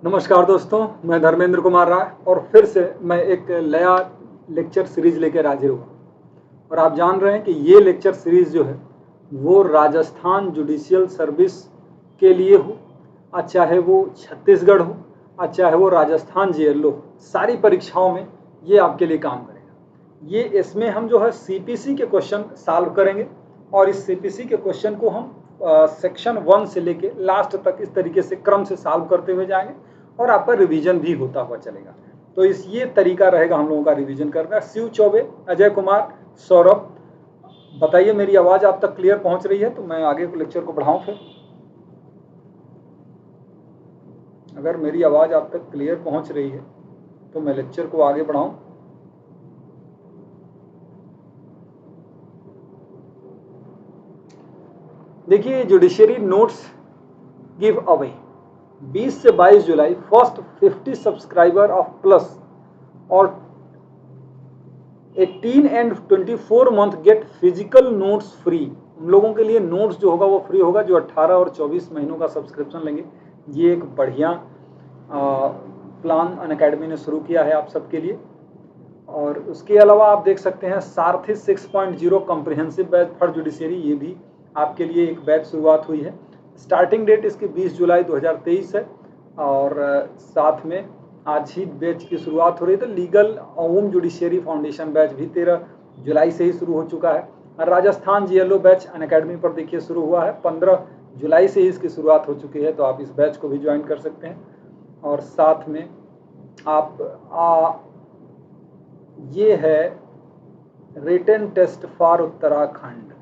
नमस्कार दोस्तों, मैं धर्मेंद्र कुमार राय और फिर से मैं एक नया लेक्चर सीरीज लेकर हाजिर हुआ। और आप जान रहे हैं कि ये लेक्चर सीरीज जो है वो राजस्थान जुडिशियल सर्विस के लिए हो, चाहे वो छत्तीसगढ़ हो, चाहे वो राजस्थान जेएलओ हो, सारी परीक्षाओं में ये आपके लिए काम करेगा। ये इसमें हम जो है सीपीसी के क्वेश्चन सॉल्व करेंगे और इस सीपीसी के क्वेश्चन को हम सेक्शन 1 से लेके लास्ट तक इस तरीके से क्रम से सॉल्व करते हुए जाएंगे और आपका रिवीजन भी होता हुआ चलेगा। तो इस ये तरीका रहेगा हम लोगों का रिवीजन करना। शिव चौबे, अजय कुमार, सौरभ, बताइए मेरी आवाज आप तक क्लियर पहुंच रही है तो मैं आगे लेक्चर को बढ़ाऊं। फिर अगर मेरी आवाज आप तक क्लियर पहुंच रही है तो मैं लेक्चर को आगे बढ़ाऊं। देखिए, जुडिशरी नोट्स गिव अवे 20 से 22 जुलाई फर्स्ट 50 सब्सक्राइबर ऑफ प्लस और 18 and 24 month gate physical notes free. उन लोगों के लिए नोट्स जो होगा वो फ्री होगा जो 18 और 24 महीनों का सब्सक्रिप्शन लेंगे। ये एक बढ़िया प्लान अनअकैडमी ने शुरू किया है आप सबके लिए। और उसके अलावा आप देख सकते हैं सारथी 6.0 कॉम्प्रिहेंसिव बैच फॉर जुडिशरी, ये भी आपके लिए एक बैच शुरुआत हुई है। स्टार्टिंग डेट इसकी 20 जुलाई 2023 है और साथ में आज ही बैच की शुरुआत हो रही है। तो लीगल ओम जुडिशरी फाउंडेशन बैच भी 13 जुलाई से ही शुरू हो चुका है। राजस्थान जीएलओ बैच अनअकैडमी पर देखिए शुरू हुआ है, 15 जुलाई से ही इसकी शुरुआत हो चुकी है, तो आप इस बैच को भी ज्वाइन कर सकते हैं। और साथ में आप ये है रिटन टेस्ट फॉर उत्तराखंड,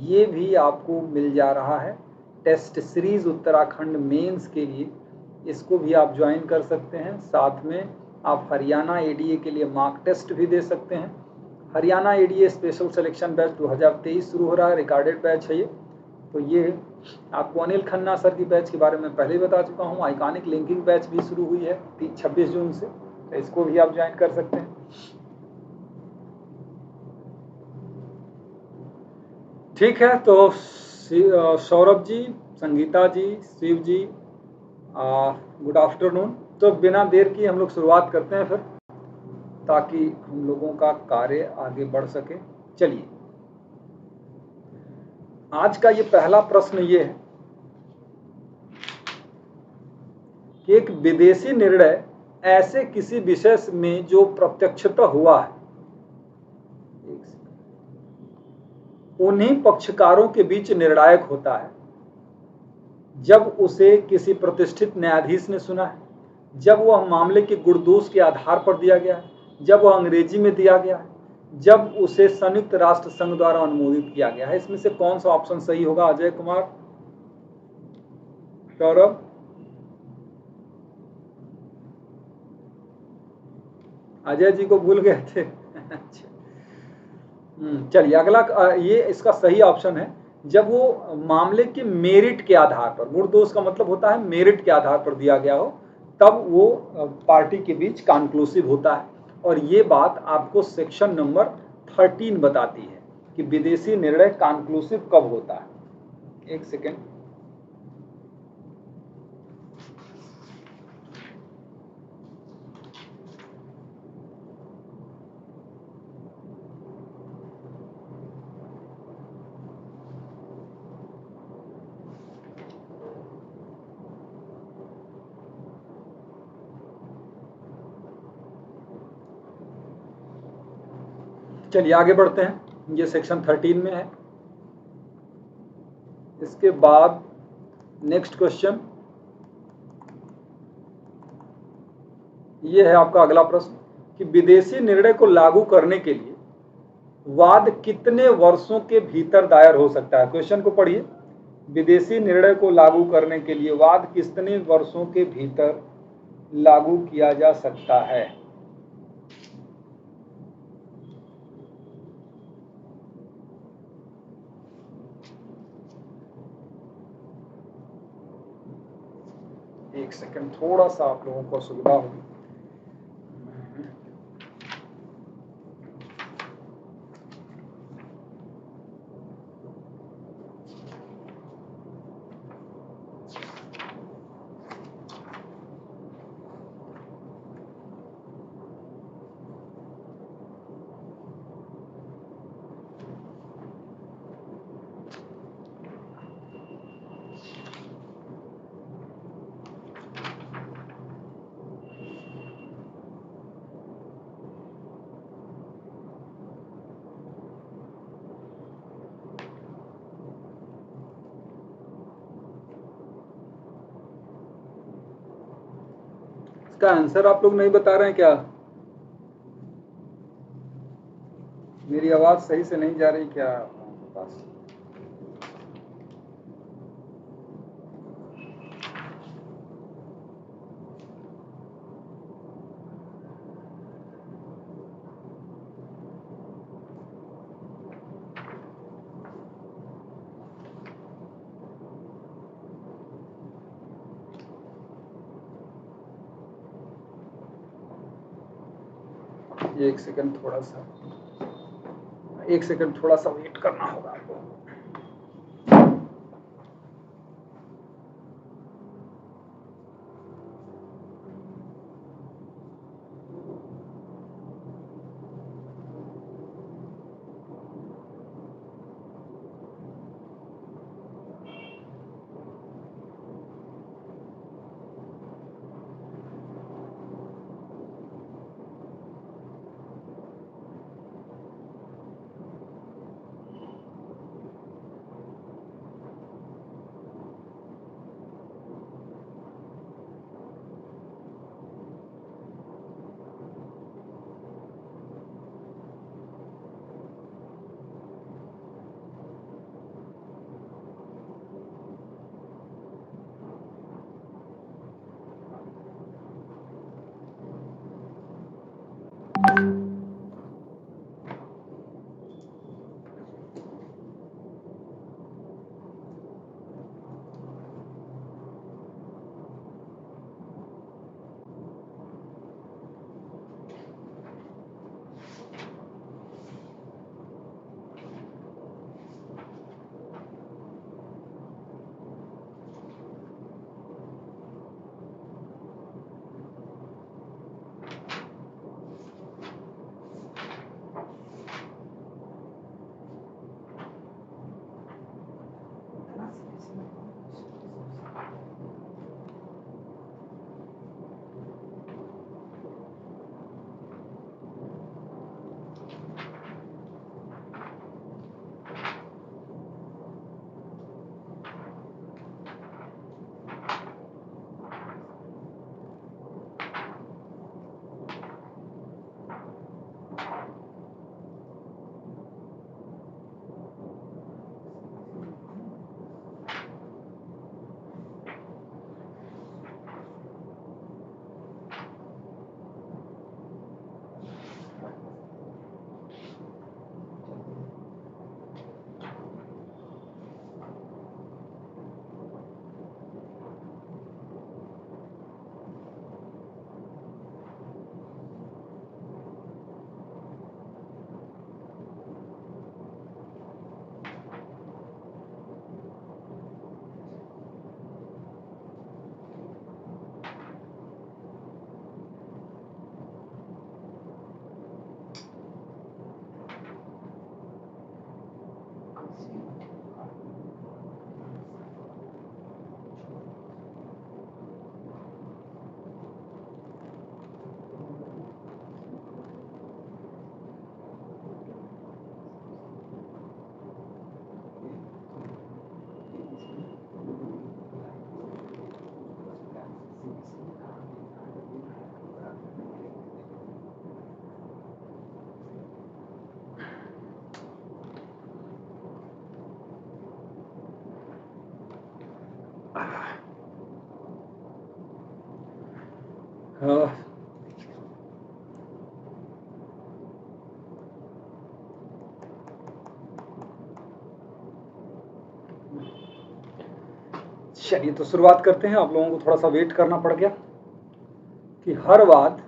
ये भी आपको मिल जा रहा है। टेस्ट सीरीज उत्तराखंड मेंस के लिए इसको भी आप ज्वाइन कर सकते हैं। साथ में आप हरियाणा एडीए के लिए मार्क टेस्ट भी दे सकते हैं। Haryana ADA special selection batch 2023 शुरू हो रहा है, रिकॉर्डेड बैच है ये। तो ये आपको अनिल खन्ना सर की बैच के बारे में पहले ही बता चुका हूँ। आइकॉनिक लिंकिंग बैच भी शुरू हुई है 26 जून से, तो इसको भी आप ज्वाइन कर सकते हैं। ठीक है, तो सौरभ जी, संगीता जी, शिव जी, गुड आफ्टरनून। तो बिना देर की हम लोग शुरुआत करते हैं फिर, ताकि हम लोगों का कार्य आगे बढ़ सके। चलिए, आज का ये पहला प्रश्न ये है कि एक विदेशी निर्णय ऐसे किसी विषय में जो प्रत्यक्षतः हुआ है, उन्हीं पक्षकारों के बीच निर्णायक होता है जब उसे किसी प्रतिष्ठित न्यायाधीश ने सुना है, जब वह मामले के गुण दोष के आधार पर दिया गया है, जब वह अंग्रेजी में दिया गया है, जब उसे संयुक्त राष्ट्र संघ द्वारा अनुमोदित किया गया है। इसमें से कौन सा ऑप्शन सही होगा? अजय कुमार, सौरभ, अजय जी को भूल गए थे। चलिए, अगला ये इसका सही ऑप्शन है जब वो मामले के मेरिट के आधार पर, गुण दोष का मतलब होता है मेरिट के आधार पर दिया गया हो, तब वो पार्टी के बीच कॉन्क्लूसिव होता है। और ये बात आपको सेक्शन नंबर 13 बताती है कि विदेशी निर्णय कॉन्क्लूसिव कब होता है। एक सेकेंड, चलिए आगे बढ़ते हैं। ये सेक्शन 13 में है। इसके बाद नेक्स्ट क्वेश्चन ये है आपका अगला प्रश्न कि विदेशी निर्णय को लागू करने के लिए वाद कितने वर्षों के भीतर दायर हो सकता है? क्वेश्चन को पढ़िए। विदेशी निर्णय को लागू करने के लिए वाद कितने वर्षों के भीतर लागू किया जा सकता है? एक सेकंड, थोड़ा सा आप लोगों को सुविधा होगी। इसका आंसर आप लोग नहीं बता रहे हैं क्या? मेरी आवाज सही से नहीं जा रही क्या आपके पास? एक सेकंड थोड़ा सा वेट करना होगा आपको। चलिए तो शुरुआत करते हैं। आप लोगों को थोड़ा सा वेट करना पड़ गया कि हर वाद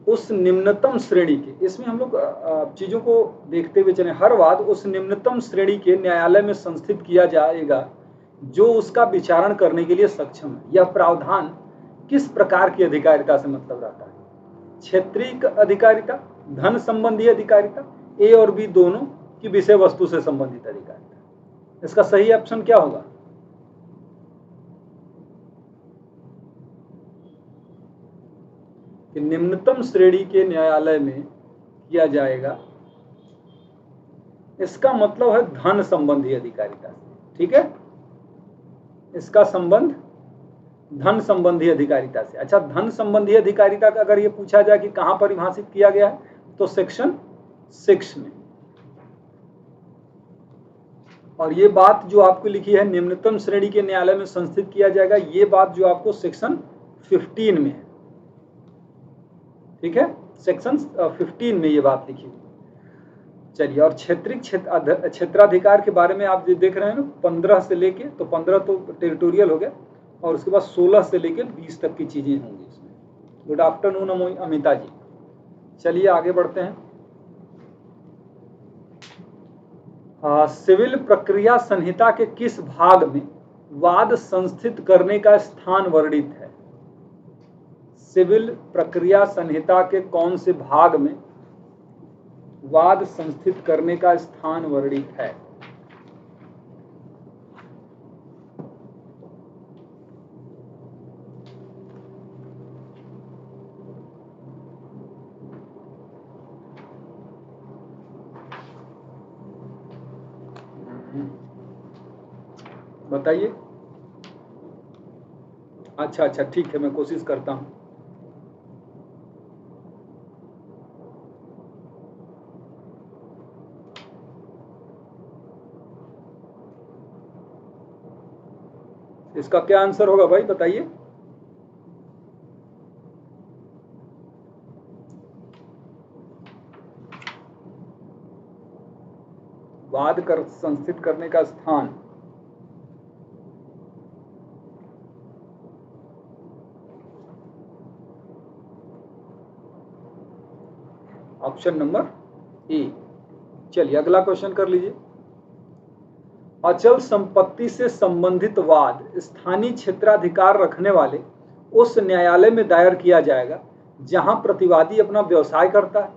उस निम्नतम श्रेणी के, इसमें हम लोग चीजों को देखते हुए चले, हर वाद उस निम्नतम श्रेणी के न्यायालय में संस्थित किया जाएगा जो उसका विचारण करने के लिए सक्षम है। यह प्रावधान किस प्रकार की अधिकारिता से मतलब रहता है? क्षेत्रीय अधिकारिता, धन संबंधी अधिकारिता, ए और बी दोनों की विषय वस्तु से संबंधित अधिकारिता। इसका सही ऑप्शन क्या होगा? कि निम्नतम श्रेणी के न्यायालय में किया जाएगा, इसका मतलब है धन संबंधी अधिकारिता। ठीक है, इसका संबंध धन संबंधी अधिकारिता से। अच्छा, धन संबंधी अधिकारिता का अगर ये पूछा जाए कि कहां परिभाषित किया गया है, तो सेक्शन 6 में। और ये बात जो आपको लिखी है निम्नतम श्रेणी के न्यायालय में संस्थित किया जाएगा, ये बात जो आपको सेक्शन 15 में है, ठीक है, सेक्शन 15 में ये बात लिखी हुई। चलिए, और क्षेत्राधिकार के बारे में आप जो देख रहे हैं ना, 15 से लेके, तो 15 तो टेरिटोरियल हो गया, और उसके बाद 16 से लेके 20 तक की चीजें होंगी इसमें। गुड आफ्टरनून अमिता जी। चलिए आगे बढ़ते हैं। सिविल प्रक्रिया संहिता के किस भाग में वाद संस्थित करने का स्थान वर्णित है? सिविल प्रक्रिया संहिता के कौन से भाग में वाद संस्थित करने का स्थान वर्णित है? बताइए। अच्छा, ठीक है, मैं कोशिश करता हूं। इसका क्या आंसर होगा भाई, बताइए। वाद कर संस्थित करने का स्थान, ऑप्शन नंबर ए। चलिए अगला क्वेश्चन कर लीजिए। अचल संपत्ति से संबंधित वाद स्थानीय क्षेत्राधिकार रखने वाले उस न्यायालय में दायर किया जाएगा जहां प्रतिवादी अपना व्यवसाय करता है,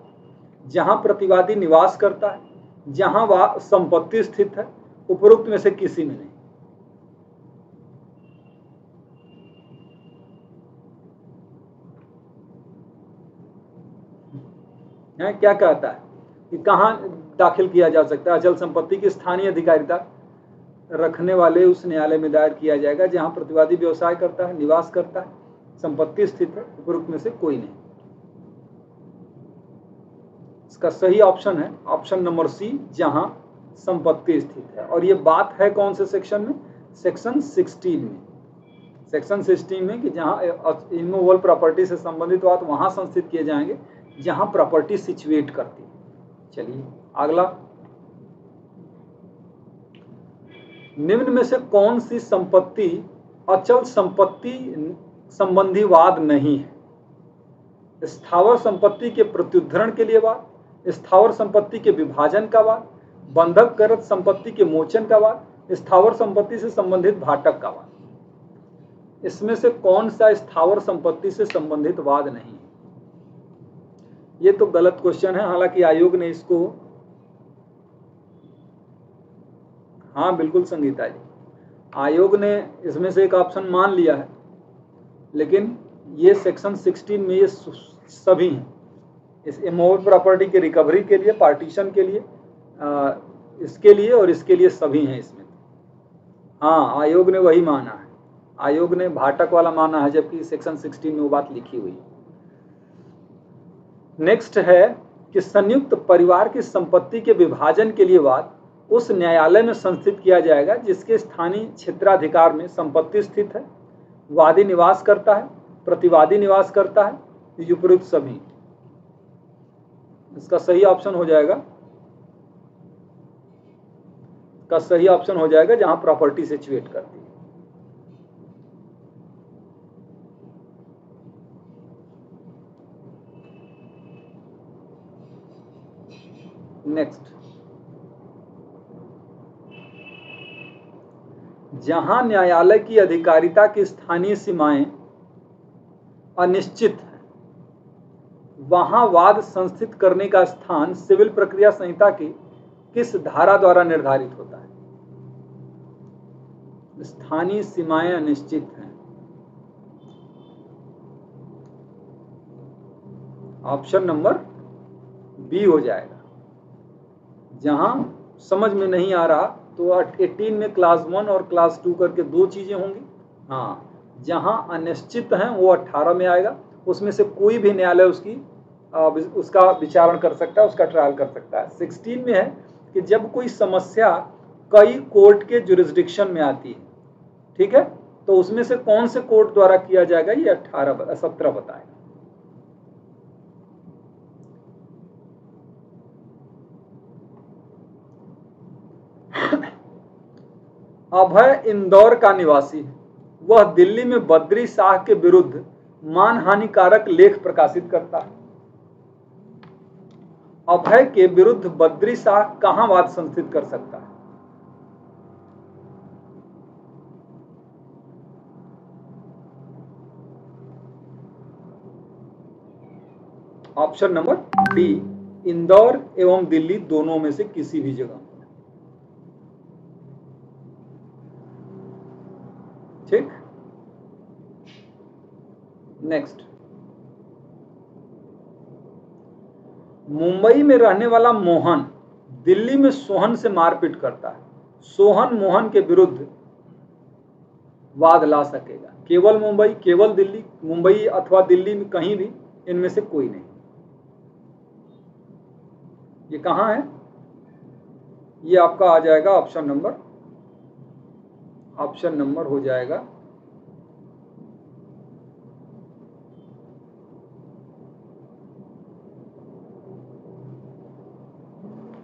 जहां प्रतिवादी निवास करता है, जहां वह संपत्ति स्थित है, उपरोक्त में से किसी में नहीं। है क्या कहता है कि कहां दाखिल किया जा सकता है? अचल संपत्ति की स्थानीय अधिकारिता रखने वाले उस न्यायालय में दायर किया जाएगा जहां प्रतिवादी व्यवसाय करता है, निवास करता है, संपत्ति स्थित है, उपरोक्त में से कोई नहीं। इसका सही ऑप्शन है ऑप्शन नंबर सी, जहां संपत्ति स्थित है। और ये बात है कौन से सेक्शन में? सेक्शन 16 में। सेक्शन 16 में कि जहां इमूवेबल प्रॉपर्टी से संबंधित बात वहां संस्थित किए जाएंगे जहां प्रॉपर्टी सिचुएट करती है। चलिए अगला, निम्न में से कौन सी संपत्ति अचल संपत्ति संबंधी वाद नहीं है? स्थावर संपत्ति के प्रत्युद्धरण के लिए वाद, स्थावर संपत्ति के विभाजन का वाद, बंधक करत संपत्ति के मोचन का वाद, स्थावर संपत्ति से संबंधित भाटक का वाद। इसमें से कौन सा स्थावर संपत्ति से संबंधित वाद नहीं है? ये तो गलत क्वेश्चन है, हालांकि आयोग ने इसको, हाँ बिल्कुल संगीता जी, आयोग ने इसमें से एक ऑप्शन मान लिया है, लेकिन ये सेक्शन 16 में ये सभी हैं। इस इमूवेबल प्रॉपर्टी के रिकवरी के लिए, पार्टीशन के लिए, इसके लिए और इसके लिए सभी हैं इसमें। हाँ, आयोग ने वही माना है, आयोग ने भाटक वाला माना है, जबकि सेक्शन 16 में वो बात लिखी हुई है। नेक्स्ट है कि संयुक्त परिवार की संपत्ति के विभाजन के लिए वाद उस न्यायालय में संस्थित किया जाएगा जिसके स्थानीय क्षेत्राधिकार में संपत्ति स्थित है, वादी निवास करता है, प्रतिवादी निवास करता है, उपरोक्त सभी। इसका सही ऑप्शन हो जाएगा, का सही ऑप्शन हो जाएगा जहां प्रॉपर्टी सिचुएट करती है। नेक्स्ट, जहां न्यायालय की अधिकारिता की स्थानीय सीमाएं अनिश्चित है, वहां वाद संस्थित करने का स्थान सिविल प्रक्रिया संहिता की किस धारा द्वारा निर्धारित होता है? स्थानीय सीमाएं अनिश्चित हैं, ऑप्शन नंबर बी हो जाएगा। जहां समझ में नहीं आ रहा तो 18 में क्लास 1 और क्लास 2 करके दो चीजें होंगी। हाँ, जहां अनिश्चित हैं वो 18 में आएगा। उसमें से कोई भी न्यायालय उसका विचारण कर सकता है, उसका ट्रायल कर सकता है। 16 में है कि जब कोई समस्या कई कोर्ट के जुरिस्डिक्शन में आती है, ठीक है, तो उसमें से कौन से कोर्ट द्वारा किया जाएगा, ये 17 बताएगा। अभय इंदौर का निवासी है। वह दिल्ली में बद्री शाह के विरुद्ध मानहानिकारक लेख प्रकाशित करता है। अभय के विरुद्ध बद्री शाह कहां वाद संस्थित कर सकता है? ऑप्शन नंबर डी, इंदौर एवं दिल्ली दोनों में से किसी भी जगह। ठीक, नेक्स्ट। मुंबई में रहने वाला मोहन दिल्ली में सोहन से मारपीट करता है। सोहन मोहन के विरुद्ध वाद ला सकेगा। केवल मुंबई, केवल दिल्ली, मुंबई अथवा दिल्ली में कहीं भी, इनमें से कोई नहीं। ये कहां है? ये आपका आ जाएगा ऑप्शन नंबर हो जाएगा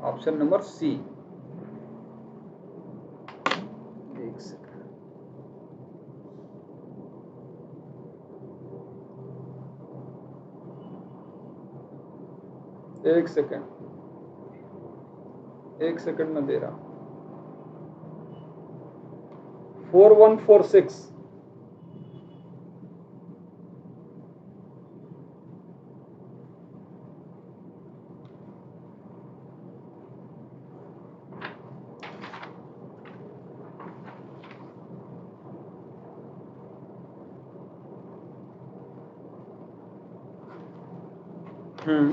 ऑप्शन नंबर सी। एक सेकंड, एक सेकंड में दे रहा हूं। 4146।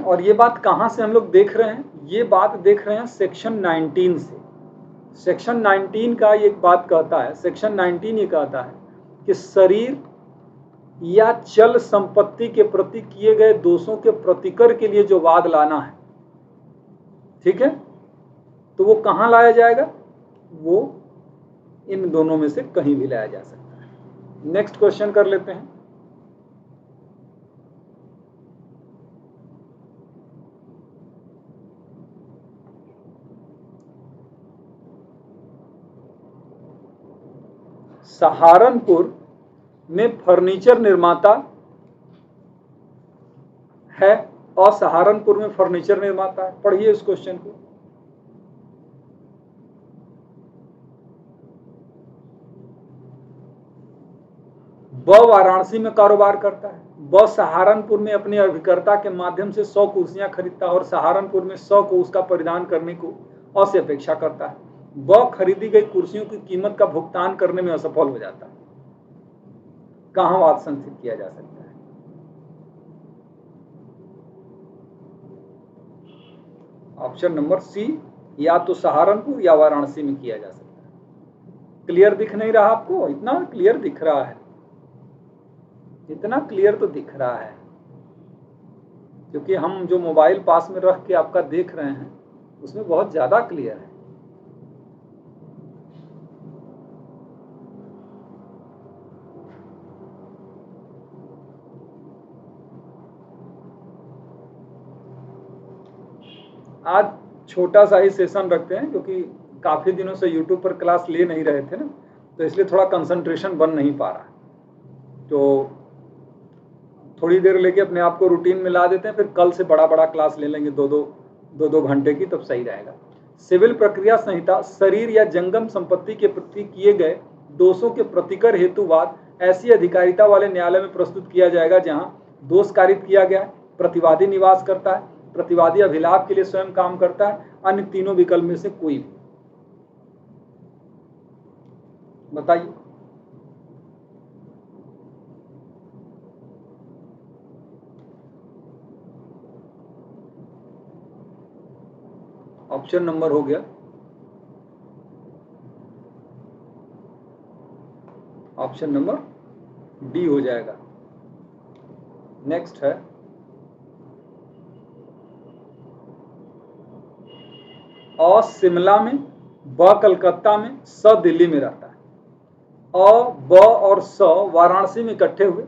और ये बात कहां से हम लोग देख रहे हैं? ये बात देख रहे हैं सेक्शन 19 से। सेक्शन 19 का एक बात कहता है, सेक्शन 19 ये कहता है कि शरीर या चल संपत्ति के प्रति किए गए दोषों के प्रतिकर के लिए जो वाद लाना है, ठीक है, तो वो कहां लाया जाएगा? वो इन दोनों में से कहीं भी लाया जा सकता है। नेक्स्ट क्वेश्चन कर लेते हैं। सहारनपुर में फर्नीचर निर्माता है और सहारनपुर में फर्नीचर निर्माता है। पढ़िए इस क्वेश्चन को। ब वाराणसी में कारोबार करता है। ब सहारनपुर में अपने अभिकर्ता के माध्यम से 100 कुर्सियां खरीदता है और सहारनपुर में 100 को उसका परिधान करने को असे अपेक्षा करता है। ब खरीदी गई कुर्सियों की कीमत का भुगतान करने में असफल हो जाता है। कहां वाद संस्थित किया जा सकता है? ऑप्शन नंबर सी, या तो सहारनपुर या वाराणसी में किया जा सकता है। क्लियर दिख नहीं रहा आपको? इतना क्लियर दिख रहा है, इतना क्लियर तो दिख रहा है, क्योंकि हम जो मोबाइल पास में रख के आपका देख रहे हैं उसमें बहुत ज्यादा क्लियर है। आज छोटा सा ही सेशन रखते हैं, क्योंकि काफी दिनों से यूट्यूब पर क्लास ले नहीं रहे थे ना, तो इसलिए थोड़ा कंसंट्रेशन बन नहीं पा रहा है। तो थोड़ी देर लेके अपने आप को रूटीन में ला देते हैं, फिर कल से बड़ा बड़ा क्लास ले लेंगे, दो घंटे की, तब सही रहेगा। सिविल प्रक्रिया संहिता शरीर या जंगम संपत्ति के प्रति किए गए दोषों के प्रतिकर हेतुवाद ऐसी अधिकारिता वाले न्यायालय में प्रस्तुत किया जाएगा जहां दोष कारित किया गया, प्रतिवादी निवास करता है, प्रतिवादी अभिलाप के लिए स्वयं काम करता है, अन्य तीनों विकल्प में से कोई भी। बताइए। ऑप्शन नंबर हो गया ऑप्शन नंबर डी हो जाएगा। नेक्स्ट है अ शिमला में, ब कलकत्ता में, स दिल्ली में रहता है। अ, ब और स वाराणसी में इकट्ठे हुए।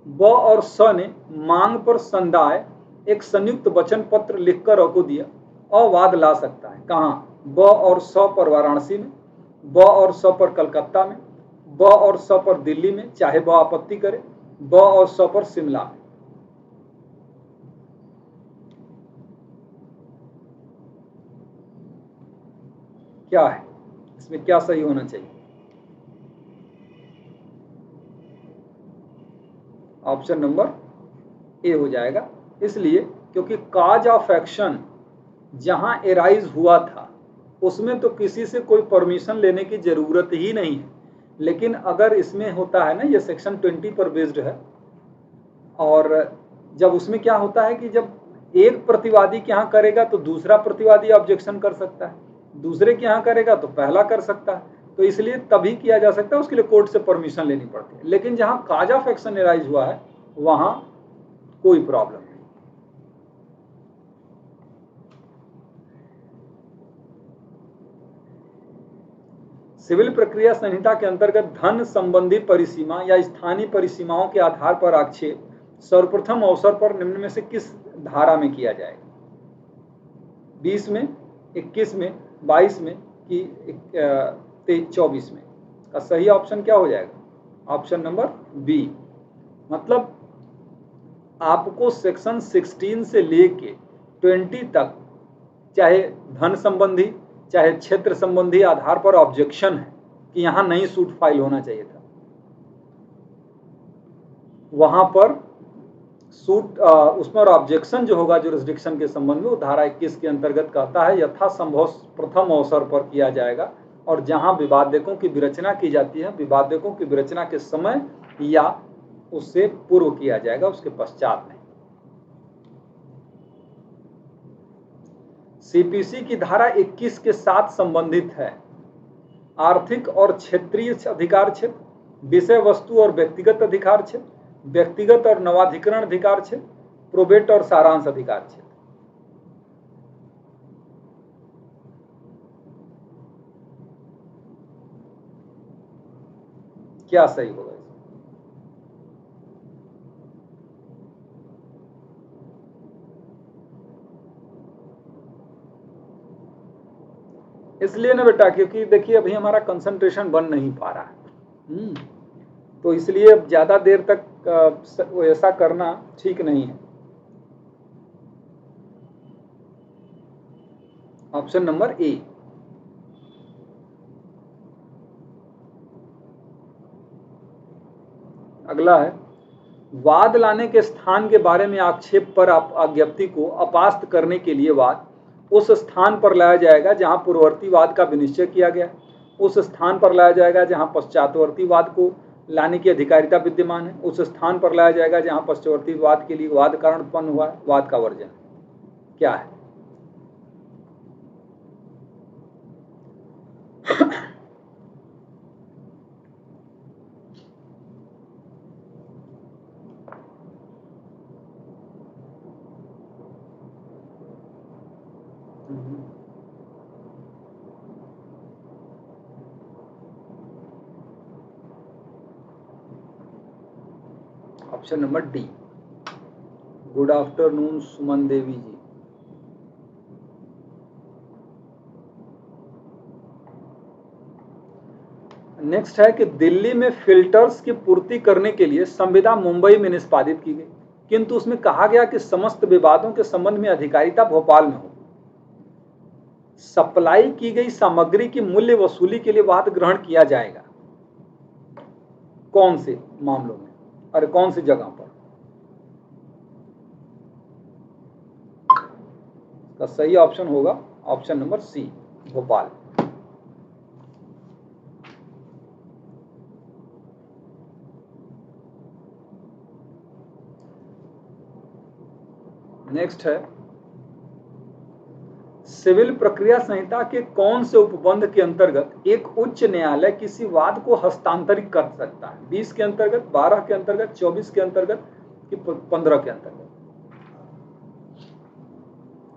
ब और स ने मांग पर संदाय एक संयुक्त वचन पत्र लिखकर अ को दिया। अ वाद ला सकता है कहाँ? ब और स पर वाराणसी में, ब और स पर कलकत्ता में, ब और स पर दिल्ली में, चाहे ब आपत्ति करे, ब और स पर शिमला में। क्या है इसमें, क्या सही होना चाहिए? ऑप्शन नंबर ए हो जाएगा। इसलिए क्योंकि काज ऑफ एक्शन जहां एराइज हुआ था उसमें तो किसी से कोई परमिशन लेने की जरूरत ही नहीं है। लेकिन अगर इसमें होता है ना, ये सेक्शन 20 पर बेस्ड है, और जब उसमें क्या होता है कि जब एक प्रतिवादी के यहाँ करेगा तो दूसरा प्रतिवादी ऑब्जेक्शन कर सकता है, दूसरे के यहाँ करेगा तो पहला कर सकता है, तो इसलिए तभी किया जा सकता है, उसके लिए कोर्ट से परमिशन लेनी पड़ती है। लेकिन जहां काज ऑफ एक्शन एराइज हुआ है वहां कोई प्रॉब्लम नहीं। सिविल प्रक्रिया संहिता के अंतर्गत धन संबंधी परिसीमा या स्थानीय परिसीमाओं के आधार पर आक्षेप सर्वप्रथम अवसर पर निम्न में से किस धारा में किया जाएगा? 20 में, 21 में, 22 में कि 24 में? का सही ऑप्शन क्या हो जाएगा? Option number B. मतलब आपको सेक्शन 16 से लेके 20 तक चाहे धन संबंधी चाहे क्षेत्र संबंधी आधार पर ऑब्जेक्शन है कि यहां नहीं सूट फाइल होना चाहिए था, वहां पर सूट उसमें ऑब्जेक्शन जो होगा जुरिस्डिक्शन के संबंध में वो धारा 21 के अंतर्गत कहता है यथासंभव प्रथम अवसर पर किया जाएगा, और जहां विवादकों की विरचना की जाती है विवादकों की विरचना के समय या उससे पूर्व किया जाएगा, उसके पश्चात नहीं। सीपीसी की धारा 21 के साथ संबंधित है आर्थिक और क्षेत्रीय अधिकार क्षेत्र, विषय वस्तु और व्यक्तिगत अधिकार क्षेत्र, व्यक्तिगत और नवाधिकरण अधिकार क्षेत्र, प्रोबेट और सारांश अधिकार क्षेत्र। क्या सही होगा? इसलिए ना बेटा क्योंकि देखिए अभी हमारा कंसंट्रेशन बन नहीं पा रहा है, तो इसलिए अब ज्यादा देर तक ऐसा करना ठीक नहीं है। Option number A. अगला है वाद लाने के स्थान के बारे में आक्षेप पर ज्ञप्ति को अपास्त करने के लिए वाद उस स्थान पर लाया जाएगा जहां पूर्ववर्ती वाद का विनिश्चय किया गया, उस स्थान पर लाया जाएगा जहां पश्चातवर्ती वाद को लाने की अधिकारिता विद्यमान है, उस स्थान पर लाया जाएगा जहां पश्चातवर्ती वाद के लिए वाद कारण उत्पन्न हुआ है, वाद का वर्जन। क्या है? Option number D. Good afternoon Suman Devi ji. Next है कि दिल्ली में फिल्टर्स की पूर्ति करने के लिए संविदा मुंबई में निष्पादित की गई, किंतु उसमें कहा गया कि समस्त विवादों के संबंध में अधिकारिता भोपाल में हो। सप्लाई की गई सामग्री की मूल्य वसूली के लिए वाद ग्रहण किया जाएगा कौन से मामलों में, अरे कौन सी जगह पर? का सही ऑप्शन होगा option number C, Bhopal. Next है सिविल प्रक्रिया संहिता के कौन से उपबंध के अंतर्गत एक उच्च न्यायालय किसी वाद को हस्तांतरित कर सकता है? 20 के अंतर्गत, 12 के अंतर्गत, 24 के अंतर्गत कि 15 के अंतर्गत?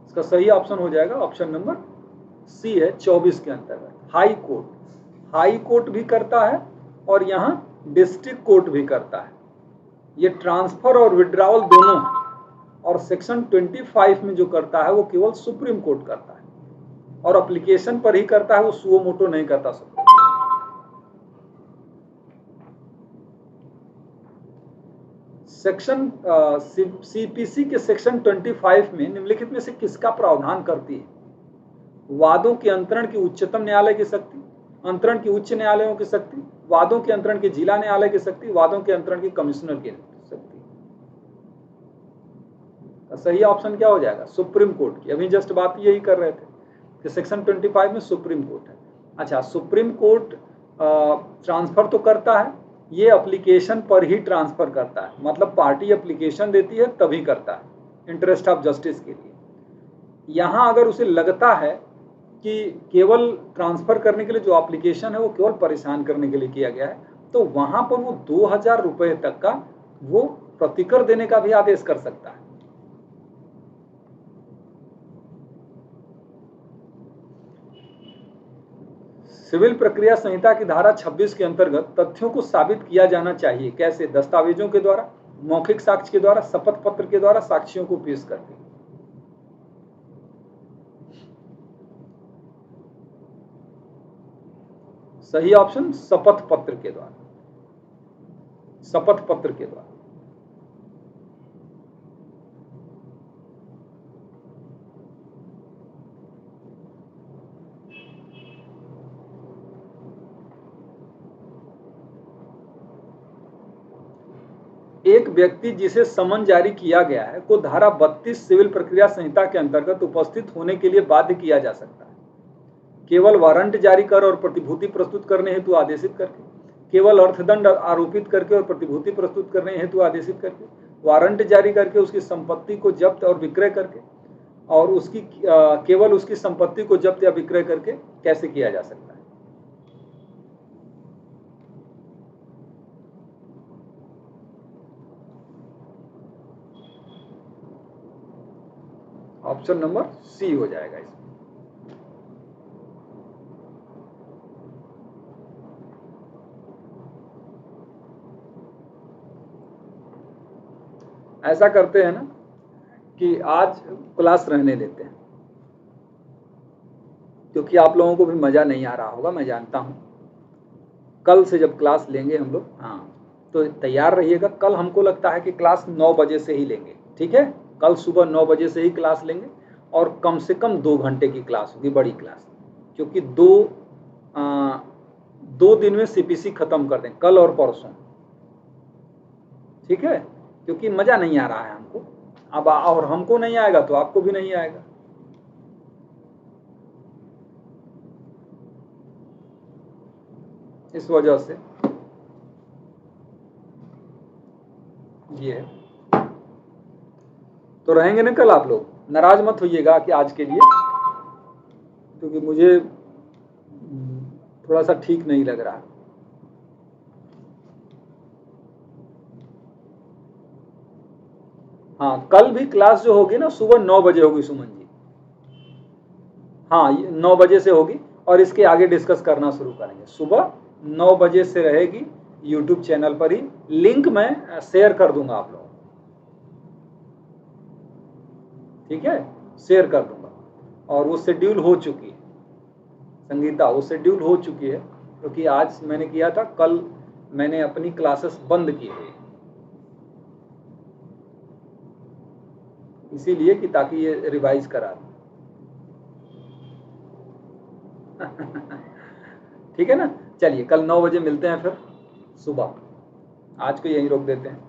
इसका सही ऑप्शन हो जाएगा ऑप्शन नंबर सी है, 24 के अंतर्गत। हाई कोर्ट भी करता है और यहाँ डिस्ट्रिक्ट कोर्ट भी करता है। ये ट्रांसफर और विड्रॉवल दोनों है, और सेक्शन 25 में जो करता है वो केवल सुप्रीम कोर्ट करता है, और एप्लीकेशन पर ही करता है, वो सुओ मोटो नहीं करता सब। सेक्शन सीपीसी के सेक्शन 25 में निम्नलिखित में से किसका प्रावधान करती है? वादों के अंतरण की उच्चतम न्यायालय की शक्ति, अंतरण की उच्च न्यायालयों की शक्ति, वादों के अंतरण की जिला न्यायालय की शक्ति, वादों के अंतरण की कमिश्नर की शक्ति। सही ऑप्शन क्या हो जाएगा? सुप्रीम कोर्ट की। अभी जस्ट बात यही कर रहे थे कि सेक्शन 25 में सुप्रीम कोर्ट है। अच्छा, सुप्रीम कोर्ट ट्रांसफर तो करता है, ये एप्लीकेशन पर ही ट्रांसफर करता है, मतलब पार्टी एप्लीकेशन देती है तभी करता है, इंटरेस्ट ऑफ जस्टिस के लिए। यहाँ अगर उसे लगता है कि केवल ट्रांसफर करने के लिए जो एप्लीकेशन है वो केवल परेशान करने के लिए किया गया है, तो वहां पर वो 2000 रुपए तक का वो प्रतिकर देने का भी आदेश कर सकता है। सिविल प्रक्रिया संहिता की धारा 26 के अंतर्गत तथ्यों को साबित किया जाना चाहिए कैसे? दस्तावेजों के द्वारा, मौखिक साक्ष्य के द्वारा, शपथ पत्र के द्वारा, साक्ष्यों को पेश करके। सही ऑप्शन शपथ पत्र के द्वारा, शपथ पत्र के द्वारा। एक व्यक्ति जिसे समन जारी किया गया है को धारा 32 सिविल प्रक्रिया संहिता के अंतर्गत उपस्थित होने के लिए बाध्य किया जा सकता है केवल वारंट जारी कर और प्रतिभूति प्रस्तुत करने हेतु आदेशित करके, केवल अर्थदंड आरोपित करके और प्रतिभूति प्रस्तुत करने हेतु आदेशित करके, वारंट जारी करके उसकी संपत्ति को जब्त और विक्रय करके, और उसकी केवल उसकी संपत्ति को जब्त या विक्रय करके कैसे किया जा सकता है? ऑप्शन नंबर सी हो जाएगा इसमें। ऐसा करते हैं ना कि आज क्लास रहने देते हैं, क्योंकि आप लोगों को भी मजा नहीं आ रहा होगा, मैं जानता हूं। कल से जब क्लास लेंगे हम लोग, हाँ, तो तैयार रहिएगा। कल हमको लगता है कि क्लास 9 बजे से ही लेंगे, ठीक है? कल सुबह 9 बजे से ही क्लास लेंगे, और कम से कम 2 घंटे की क्लास होगी, बड़ी क्लास, क्योंकि दो दिन में सीपीसी खत्म कर दें, कल और परसों, ठीक है? क्योंकि मजा नहीं आ रहा है हमको अब, और हमको नहीं आएगा तो आपको भी नहीं आएगा। इस वजह से ये तो रहेंगे ना कल। आप लोग नाराज मत होइएगा कि आज के लिए, क्योंकि मुझे थोड़ा सा ठीक नहीं लग रहा। हाँ, कल भी क्लास जो होगी ना सुबह 9 बजे होगी सुमन जी। हाँ, 9 बजे से होगी, और इसके आगे डिस्कस करना शुरू करेंगे। सुबह 9 बजे से रहेगी यूट्यूब चैनल पर ही, लिंक मैं शेयर कर दूंगा आप लोगों को, ठीक है? शेयर कर दूंगा। और वो शेड्यूल हो चुकी है संगीता, वो शेड्यूल हो चुकी है, क्योंकि आज मैंने किया था, कल मैंने अपनी क्लासेस बंद की है, इसीलिए कि ताकि ये रिवाइज करा दूं। ठीक है ना? चलिए, कल 9 बजे मिलते हैं फिर सुबह। आज को यहीं रोक देते हैं।